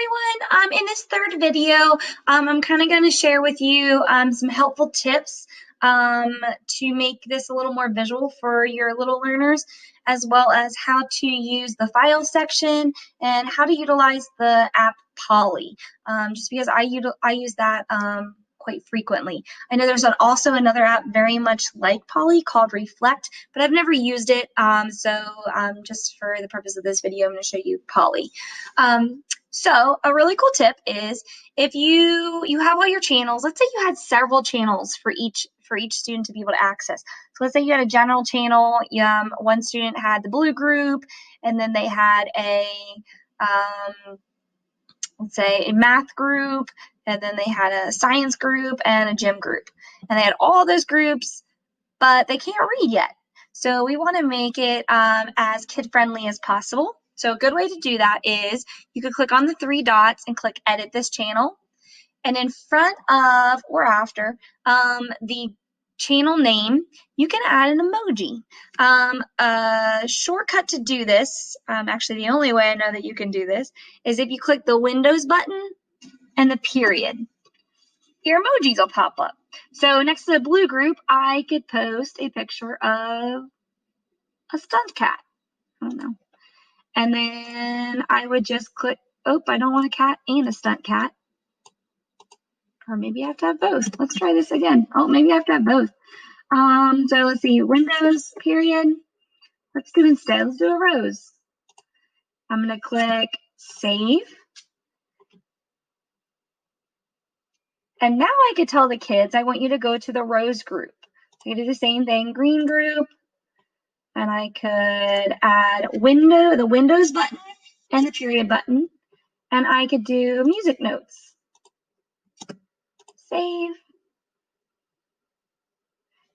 everyone. In this third video, I'm kind of going to share with you some helpful tips to make this a little more visual for your little learners, as well as how to use the file section and how to utilize the app Polly, just because I use that quite frequently. I know there's also another app very much like Polly called Reflect, but I've never used it, so just for the purpose of this video, I'm going to show you Polly. So a really cool tip is if you have all your channels, let's say you had several channels for each student to be able to access. So let's say you had a general channel, one student had the blue group, and then they had a let's say a math group, and then they had a science group and a gym group. And they had all those groups, but they can't read yet. So we want to make it as kid-friendly as possible. So a good way to do that is you could click on the three dots and click Edit this channel. And in front of or after the channel name, you can add an emoji. A shortcut to do this, actually the only way I know that you can do this, is if you click the Windows button and the period. Your emojis will pop up. So next to the blue group, I could post a picture of a stunt cat. I don't know. And then I would just click, oh, I don't want a cat and a stunt cat. Or maybe I have to have both. Let's try this again. Oh, maybe I have to have both. So let's see, Windows, period. Let's do instead, let's do a rose. I'm gonna click save. And now I could tell the kids, I want you to go to the rose group. So you do the same thing, green group. And I could add the Windows button and the period button. And I could do music notes. Save.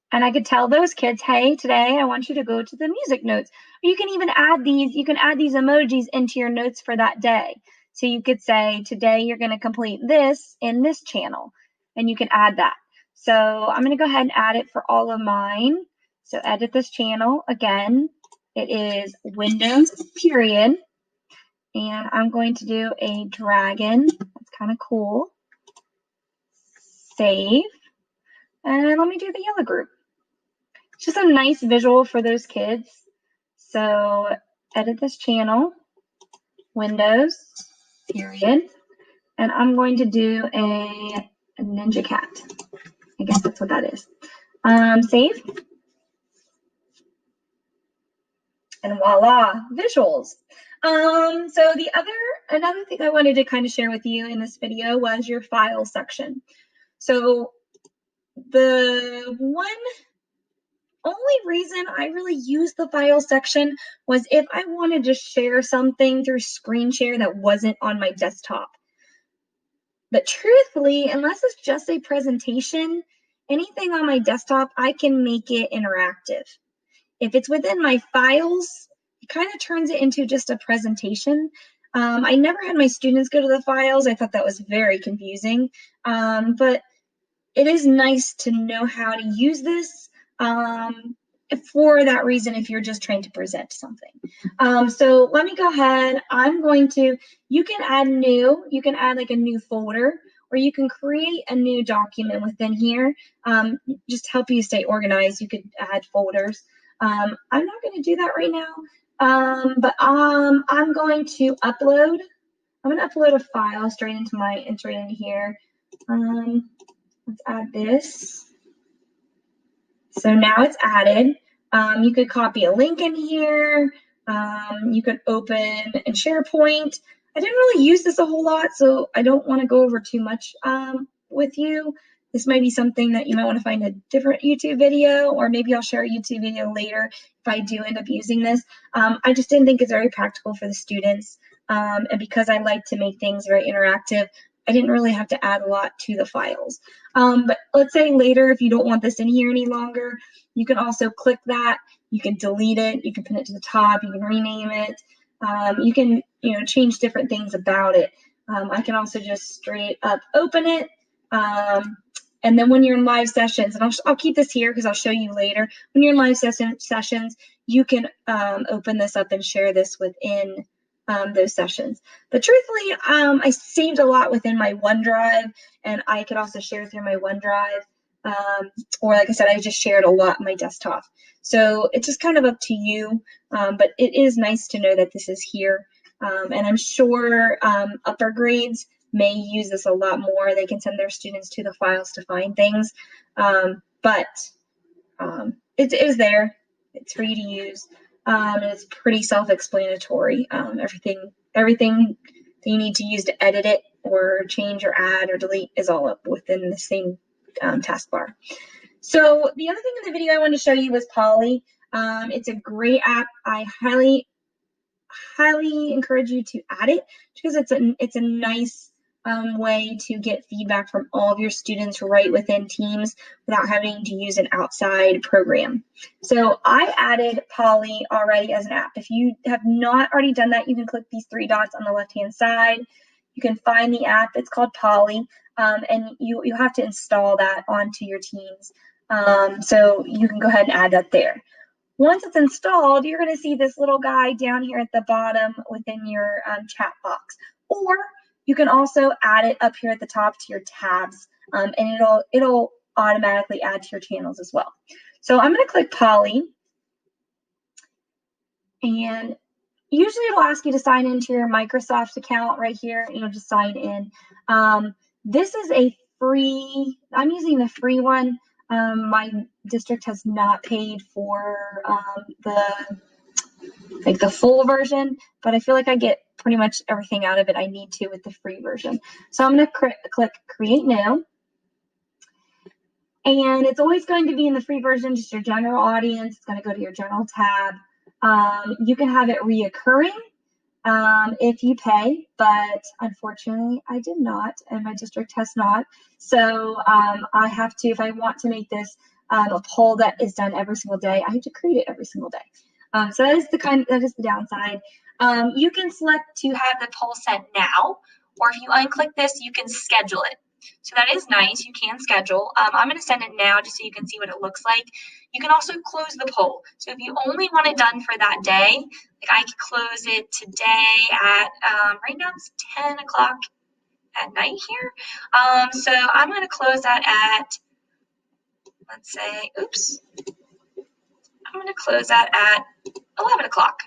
And I could tell those kids, hey, today I want you to go to the music notes. Or you can even add these emojis into your notes for that day. So you could say, today you're going to complete this in this channel. And you can add that. So I'm going to go ahead and add it for all of mine. So edit this channel. Again, it is Windows, period. And I'm going to do a dragon. That's kind of cool. Save. And let me do the yellow group. It's just a nice visual for those kids. So edit this channel, Windows, period. And I'm going to do a ninja cat. I guess that's what that is. Save. And voila, visuals. So another thing I wanted to kind of share with you in this video was your file section. So the only reason I really used the file section was if I wanted to share something through screen share that wasn't on my desktop. But truthfully, unless it's just a presentation, anything on my desktop, I can make it interactive. If it's within my files, it kind of turns it into just a presentation. I never had my students go to the files. I thought that was very confusing, but it is nice to know how to use this for that reason if you're just trying to present something. So let me go ahead. You can add like a new folder, or you can create a new document within here. Just to help you stay organized, you could add folders. I'm not going to do that right now, but I'm going to upload. I'm going to upload a file straight into here. Let's add this. So now it's added. You could copy a link in here. You could open in SharePoint. I didn't really use this a whole lot, so I don't want to go over too much with you. This might be something that you might want to find a different YouTube video, or maybe I'll share a YouTube video later if I do end up using this. I just didn't think it's very practical for the students. And because I like to make things very interactive, I didn't really have to add a lot to the files. But let's say later, if you don't want this in here any longer, you can also click that. You can delete it. You can pin it to the top. You can rename it. You can change different things about it. I can also just straight up open it. And then when you're in live sessions, and I'll keep this here because I'll show you later. When you're in live sessions, you can open this up and share this within those sessions. But truthfully, I saved a lot within my OneDrive, and I could also share through my OneDrive. Or like I said, I just shared a lot on my desktop. So it's just kind of up to you, but it is nice to know that this is here. And I'm sure upper grades may use this a lot more. They can send their students to the files to find things, but it is there. It's free to use, and it's pretty self-explanatory. Everything that you need to use to edit it or change or add or delete is all up within the same taskbar. So the other thing in the video I wanted to show you was Polly. It's a great app. I highly encourage you to add it because it's a nice way to get feedback from all of your students right within Teams without having to use an outside program. So I added Polly already as an app. If you have not already done that, you can click these 3 dots on the left-hand side. You can find the app. It's called Polly, and you have to install that onto your Teams. So you can go ahead and add that there. Once it's installed, you're going to see this little guy down here at the bottom within your chat box. Or you can also add it up here at the top to your tabs, and it'll automatically add to your channels as well. So I'm going to click Polly, and usually it'll ask you to sign into your Microsoft account right here, and you'll just sign in. This is a free, I'm using the free one. My district has not paid for the full version, but I feel like I get pretty much everything out of it I need to with the free version. So I'm going to click Create Now. And it's always going to be in the free version, just your general audience. It's going to go to your general tab. You can have it reoccurring if you pay, but unfortunately I did not, and my district has not. So I have to, if I want to make this a poll that is done every single day, I have to create it every single day. So that is the downside. You can select to have the poll sent now, or if you unclick this, you can schedule it. So that is nice. You can schedule. I'm going to send it now just so you can see what it looks like. You can also close the poll. So if you only want it done for that day, like I could close it today at, right now it's 10 o'clock at night here. So I'm going to close that at, let's say, oops. I'm going to close that at 11 o'clock.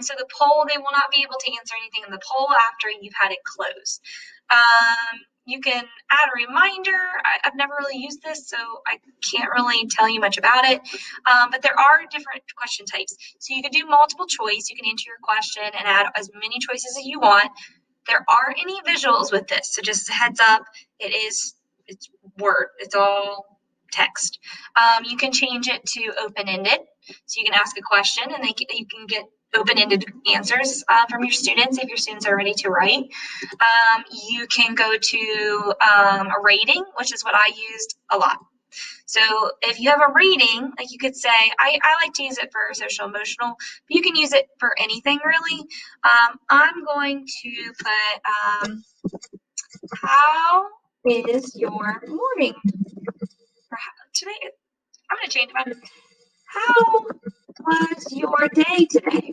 So the poll, they will not be able to answer anything in the poll after you've had it closed. You can add a reminder. I've never really used this, so I can't really tell you much about it. But there are different question types. So you can do multiple choice. You can enter your question and add as many choices as you want. There aren't any visuals with this, so just a heads up, it's Word. It's all text. You can change it to open-ended. So you can ask a question and you can get open-ended answers from your students if your students are ready to write. You can go to a rating, which is what I used a lot. So if you have a rating, like you could say, I like to use it for social emotional, but you can use it for anything really. I'm going to put, how is your morning? Today, I'm going to change mine. How was your day today?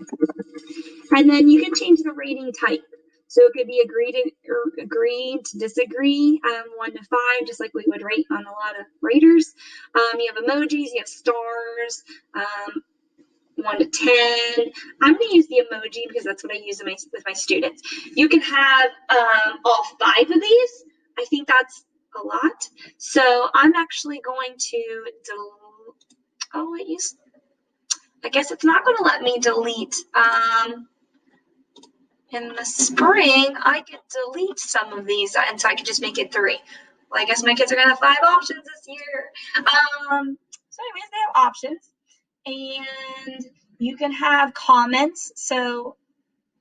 And then you can change the rating type. So it could be agree to disagree, 1 to 5, just like we would rate on a lot of raters. You have emojis, you have stars, 1 to 10. I'm going to use the emoji because that's what I use with my students. You can have all 5 of these. I think that's a lot. So I'm actually going to I guess it's not going to let me delete. In the spring, I could delete some of these, and so I could just make it 3. Well, I guess my kids are going to have 5 options this year. So anyways, they have options. And you can have comments. So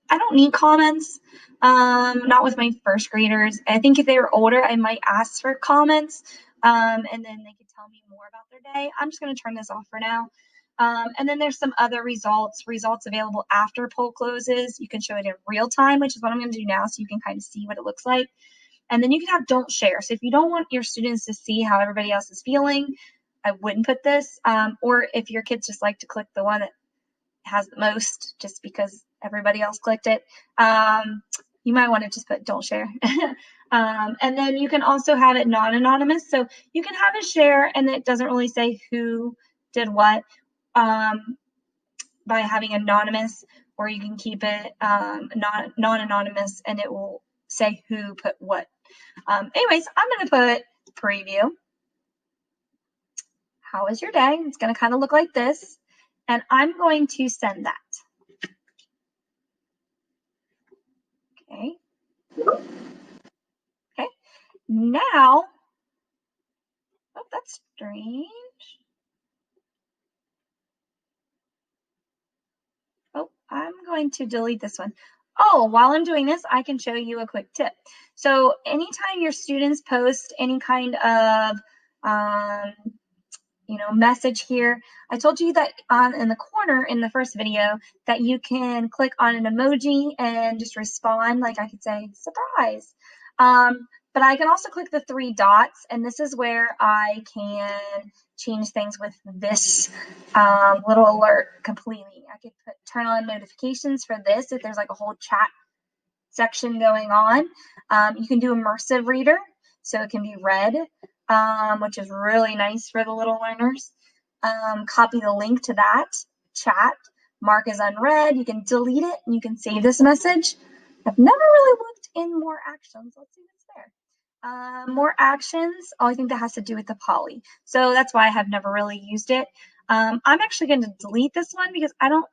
I don't need comments, not with my first graders. I think if they were older, I might ask for comments, and then they could tell me more about their day. I'm just going to turn this off for now. And then there's some other results available after poll closes. You can show it in real time, which is what I'm going to do now, so you can kind of see what it looks like. And then you can have don't share. So if you don't want your students to see how everybody else is feeling, I wouldn't put this. Or if your kids just like to click the one that has the most, just because everybody else clicked it. You might want to just put don't share. And then you can also have it non-anonymous. So you can have a share and it doesn't really say who did what by having anonymous, or you can keep it non-anonymous and it will say who put what. Anyways, I'm going to put preview. How was your day? It's going to kind of look like this. And I'm going to send that. Okay. Okay. Now, oh, that's strange. Oh, I'm going to delete this one. Oh, while I'm doing this, I can show you a quick tip. So anytime your students post any kind of message here, I told you that in the corner in the first video that you can click on an emoji and just respond, like I could say surprise. But I can also click the 3 dots, and this is where I can change things with this little alert completely. I could turn on notifications for this if there's like a whole chat section going on. You can do immersive reader, so it can be read, which is really nice for the little learners. Copy the link to that chat, mark as unread. You can delete it and you can save this message. I've never really looked in more actions. Let's see what's there. More actions. Oh, I think that has to do with the poly. So that's why I have never really used it. I'm actually going to delete this one because I don't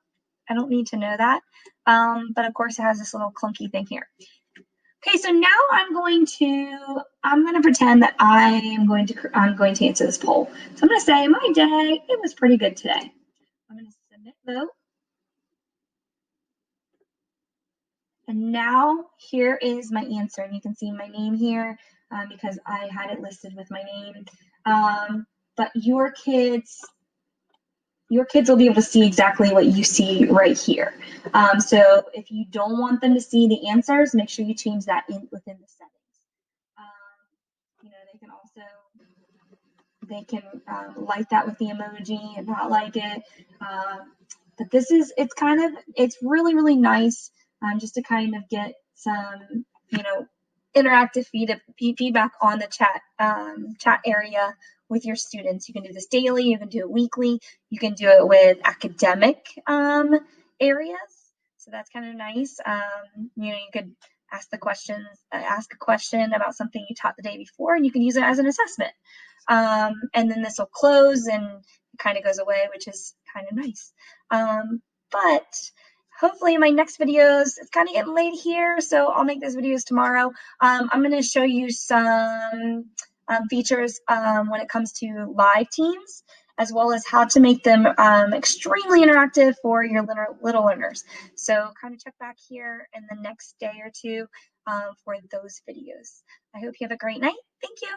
need to know that. But of course it has this little clunky thing here. Okay, so now I'm going to pretend that I'm going to answer this poll. So I'm going to say my day, it was pretty good today. I'm going to submit vote. And now here is my answer. And you can see my name here because I had it listed with my name. But your kids will be able to see exactly what you see right here. So if you don't want them to see the answers, make sure you change that within the settings. They can like that with the emoji and not like it. But it's really, really nice just to kind of get some, interactive feedback on the chat area with your students. You can do this daily, you can do it weekly, you can do it with academic areas. So that's kind of nice. You could ask a question about something you taught the day before, and you can use it as an assessment. And then this will close and it kind of goes away, which is kind of nice. But hopefully in my next videos, it's kind of getting late here, so I'll make those videos tomorrow. I'm going to show you some features when it comes to live teams, as well as how to make them extremely interactive for your little learners. So kind of check back here in the next day or two for those videos. I hope you have a great night. Thank you.